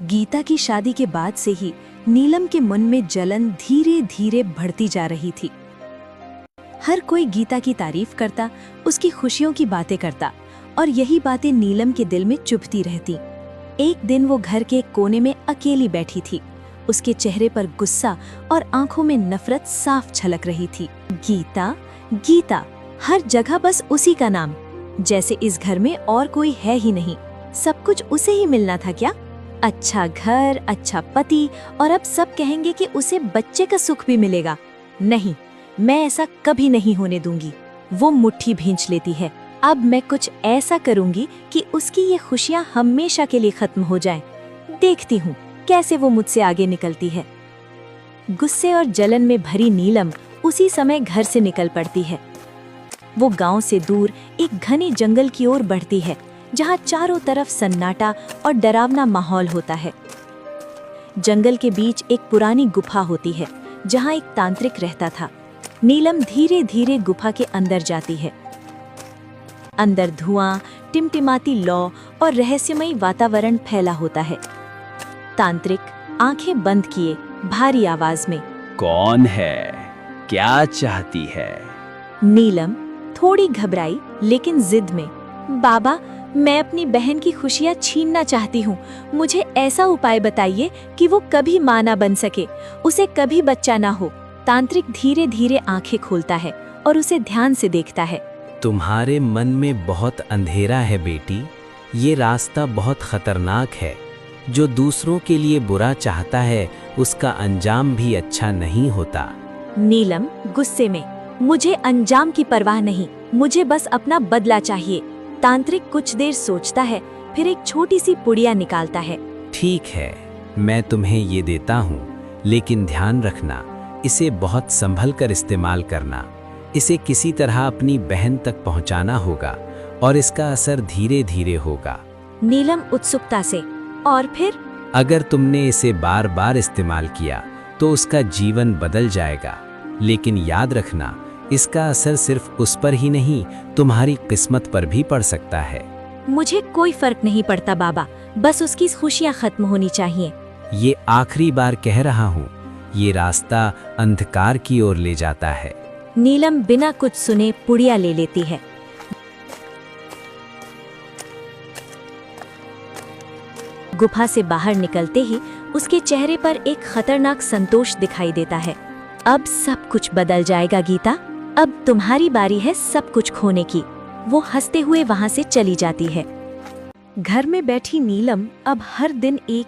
गीता की शादी के बाद से ही नीलम के मन में जलन धीरे धीरे बढ़ती जा रही थी। हर कोई गीता की तारीफ करता, उसकी खुशियों की बातें करता और यही बातें नीलम के दिल में चुभती रहती। एक दिन वो घर के एक कोने में अकेली बैठी थी। उसके चेहरे पर गुस्सा और आंखों में नफरत साफ झलक रही थी। गीता, गीता, हर जगह बस उसी का नाम, जैसे इस घर में और कोई है ही नहीं। सब कुछ उसे ही मिलना था क्या? अच्छा घर, अच्छा पति, और अब सब कहेंगे कि उसे बच्चे का सुख भी मिलेगा। नहीं, मैं ऐसा कभी नहीं होने दूंगी। वो मुट्ठी भींच लेती है। अब मैं कुछ ऐसा करूंगी कि उसकी ये खुशियां हमेशा के लिए खत्म हो जाएं। देखती हूँ कैसे वो मुझसे आगे निकलती है। गुस्से और जलन में भरी नीलम उसी समय घर से निकल पड़ती है। वो गांव से दूर एक घने जंगल की ओर बढ़ती है, जहां चारों तरफ सन्नाटा और डरावना माहौल होता है। जंगल के बीच एक पुरानी गुफा होती है, जहां एक तांत्रिक रहता था। नीलम धीरे धीरे गुफा के अंदर जाती है। अंदर धुआं, टिमटिमाती लौ और रहस्यमयी वातावरण फैला होता है। तांत्रिक आंखें बंद किए भारी आवाज में, कौन है? क्या चाहती है? नीलम थोड़ी घबराई लेकिन जिद में, बाबा, मैं अपनी बहन की खुशियाँ छीनना चाहती हूँ। मुझे ऐसा उपाय बताइए कि वो कभी माँ ना बन सके, उसे कभी बच्चा ना हो। तांत्रिक धीरे धीरे आंखें खोलता है और उसे ध्यान से देखता है। तुम्हारे मन में बहुत अंधेरा है बेटी। ये रास्ता बहुत खतरनाक है। जो दूसरों के लिए बुरा चाहता है, उसका अंजाम भी अच्छा नहीं होता। नीलम गुस्से में, मुझे अंजाम की परवाह नहीं, मुझे बस अपना बदला चाहिए। तांत्रिक कुछ देर सोचता है, फिर एक छोटी सी पुड़िया निकालता है। ठीक है, मैं तुम्हें ये देता हूँ, लेकिन ध्यान रखना, इसे बहुत संभल कर इस्तेमाल करना। इसे किसी तरह अपनी बहन तक पहुँचाना होगा और इसका असर धीरे धीरे होगा। नीलम उत्सुकता से, और फिर? अगर तुमने इसे बार बार इस्तेमाल किया तो उसका जीवन बदल जाएगा। लेकिन याद रखना, इसका असर सिर्फ उस पर ही नहीं, तुम्हारी किस्मत पर भी पड़ सकता है। मुझे कोई फर्क नहीं पड़ता बाबा, बस उसकी खुशियाँ खत्म होनी चाहिए। ये आखिरी बार कह रहा हूँ, ये रास्ता अंधकार की ओर ले जाता है। नीलम बिना कुछ सुने पुड़िया ले लेती है। गुफा से बाहर निकलते ही उसके चेहरे पर एक खतरनाक संतोष दिखाई देता है। अब सब कुछ बदल जाएगा गीता, अब तुम्हारी बारी है सब कुछ खोने की। वो हंसते हुए वहां से चली जाती है। घर में बैठी नीलम अब हर दिन एक